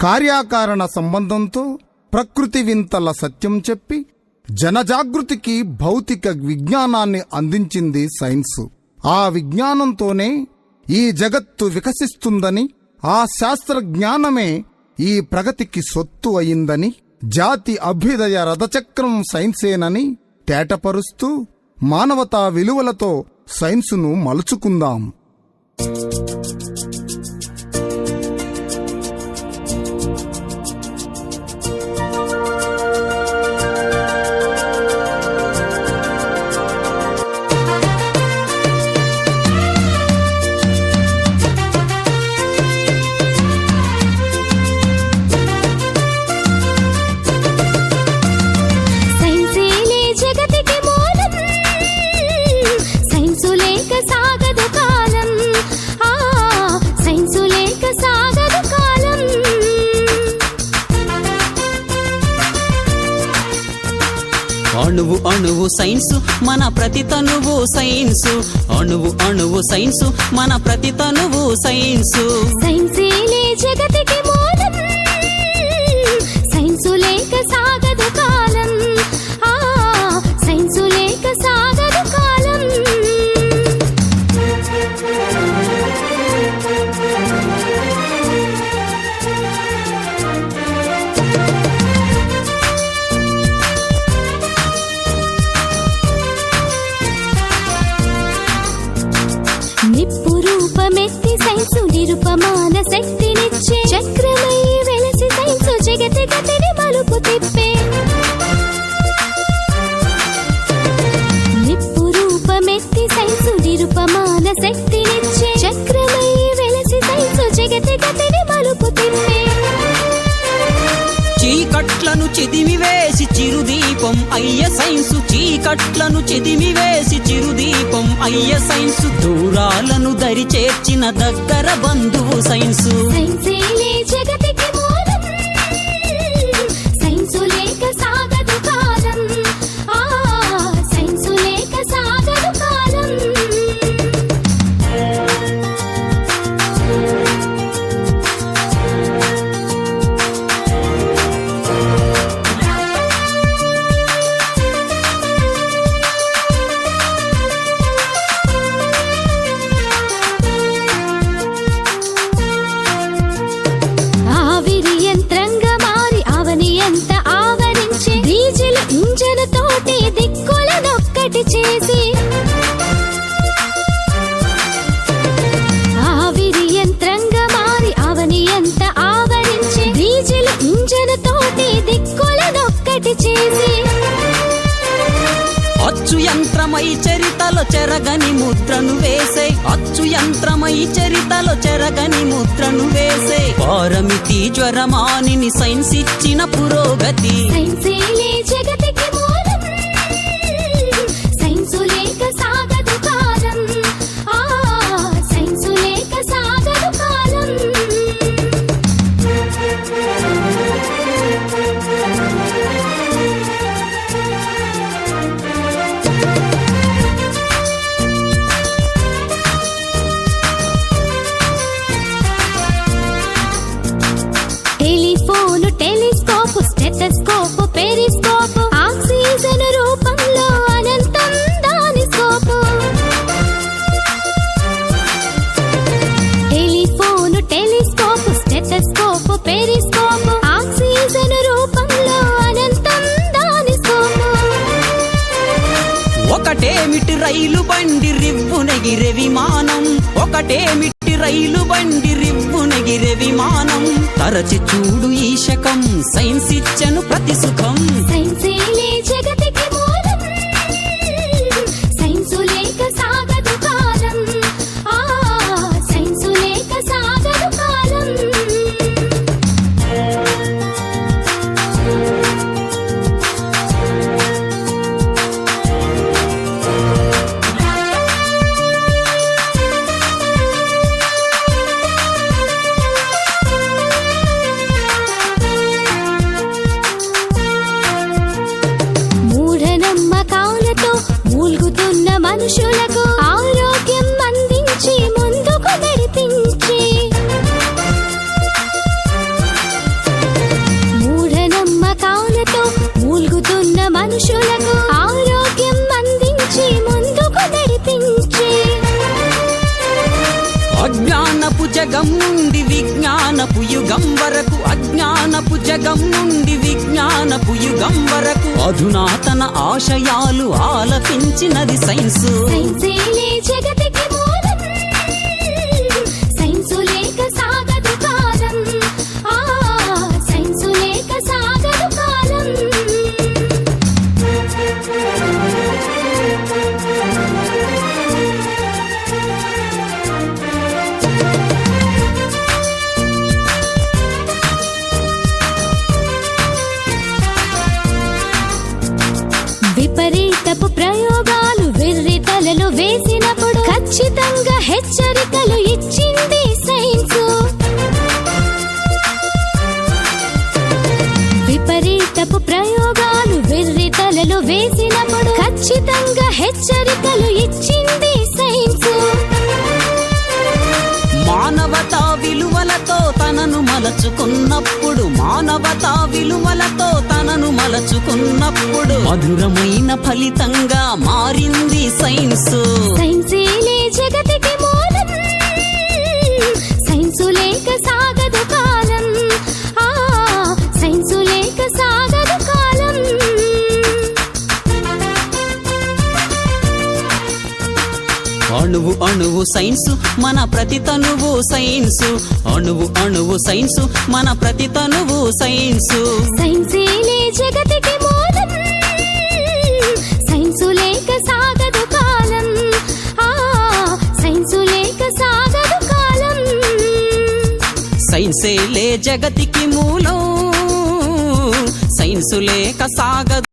కార్యాకారణ సంబంధంతో ప్రకృతి వింతల సత్యం చెప్పి జనజాగృతికి భౌతిక విజ్ఞానాన్ని అందించింది సైన్సు. ఆ విజ్ఞానంతోనే ఈ జగత్తు వికసిస్తుందని, ఆ శాస్త్రజ్ఞానమే ఈ ప్రగతికి సొత్తు అయిందని, జాతి అభ్యుదయ రథచక్రం సైన్సేనని తేటపరుస్తూ మానవతా విలువలతో సైన్సును మలుచుకుందాం. అణువు అణువు సైన్సు మన ప్రతి తనువు సైన్సు, అణువు అణువు సైన్సు మన ప్రతి తనువు సైన్సు. సైన్సేలే జగతికి మూలం, సైన్సు లేక సాగదు కాలం, సైన్సు లేక సాగదు కాలం. నిప్పు రూపమెత్తి సైన్సు నిరుపమాన శక్తినిచ్చే, చక్రమై వెలసి సైన్సు జగతి గతిని మలుపు తిప్పే. నిప్పు రూపమెత్తి సైన్సు నిరుపమాన శక్తినిచ్చే, చక్రమై వెలసి సైన్సు జగతి గతిని మలుపు తిప్పే. చీకట్లను చెదిమివేసి చిరుదీపం అయ్య సైన్సు, చీకట్లను చెదిమివేసి చిరుదీపం అయ్య సైన్సు. దూరాలను దరి చేర్చిన దగ్గర బంధువు సైన్సు. సైన్సేలే జగతికి మూలం, సైన్సు లేక సాగదు కాలం, సైన్సు లేక సాగదు కాలం. ఆవిరి యంత్రంగా మారి అవని ఎంత ఆవరించి, డీజిల్ ఇంజన్ తోటి దిక్కులనొక్కటి చేసి. ఆవిరి యంత్రంగా మారి అవని ఎంత ఆవరించి, డీజిల్ ఇంజన్ తోటి దిక్కులనొక్కటి చేసి. అచ్చు యంత్రమై చరితలో చెరగని ముద్రను వేసే, అచ్చు యంత్రమై చరితలో చెరగని ముద్రను వేసే. పారమితి జ్వరమానిని సైన్స్ ఇచ్చిన పురోగతి. సైన్సేలే జగతికి మూలం, సైన్సు లేక సాగదు కాలం, సైన్సు లేక సాగదు కాలం. టెలిఫోను, టెలిస్కోపు, స్టెటస్కోపు, పెరిస్కోపు, ఆక్సిజన్ రూపంలో అనంతం దాని స్కోపు. టెలిఫోను, టెలిస్కోపు, స్టెటస్కోపు, పెరిస్కోపు, ఆక్సిజన్ రూపంలో అనంతం దాని స్కోపు. ఒకటేమిటి రైలు బండి రివ్వునెగిరే విమానం, ఒకటేమిటి రైలు బండి రివ్వునెగిరే విమానం. తరచి చూడు ఈ శకం సైన్స్ ఇచ్చను ప్రతి సుఖం. సైన్సేలే జగతికి మూలం, సైన్సు లేక సాగదు కాలం, సైన్సు లేక సాగదు కాలం. మనుషులకు ఆరోగ్యం అందించి ముందుకు నడిపించే అజ్ఞానపు జగం నుండి విజ్ఞానపు యుగం వరకు, అజ్ఞానపు జగం నుండి విజ్ఞానపు యుగం వరకు అధునాతన ఆశయాలు ఆలపించినది సైన్సు. సైన్సేలే జగతికి మూలం, సైన్సు లేక సాగదు కాలం. సైన్సు లేక సాగదు కాలం. విపరీతపు ప్రయోగాలు వెర్రి తలలు వేసినప్పుడు ఖచ్చితంగా హెచ్చరికలు ఇచ్చింది సైన్సు. విపరీతపు ప్రయోగాలు వెర్రి తలలు వేసినప్పుడు ఖచ్చితంగా హెచ్చరికలు ఇచ్చింది సైన్సు. మానవతా విలువలతో తనను మలచుకున్నప్పుడు, మానవతా విలువలతో తనను మలచుకున్నప్పుడు మధురమైన ఫలితంగా మారింది సైన్సు. సైన్సేలే జగతికి మూలం, సైన్సు లేక సాగదు కాలం. సైన్సు లేక సాగదు కాలం. అణువు అణువు సైన్సు మన ప్రతి తనువు సైన్సు, అణువు అణువు సైన్సు మన ప్రతి తనువు సైన్సు. సైన్సేలే జగతికి మూలం, సైన్సు లేక సాగదు కాలం. సైన్సు లేక సాగదు కాలం. సైన్సేలే జగతికి మూలం, సైన్సు లేక సాగదు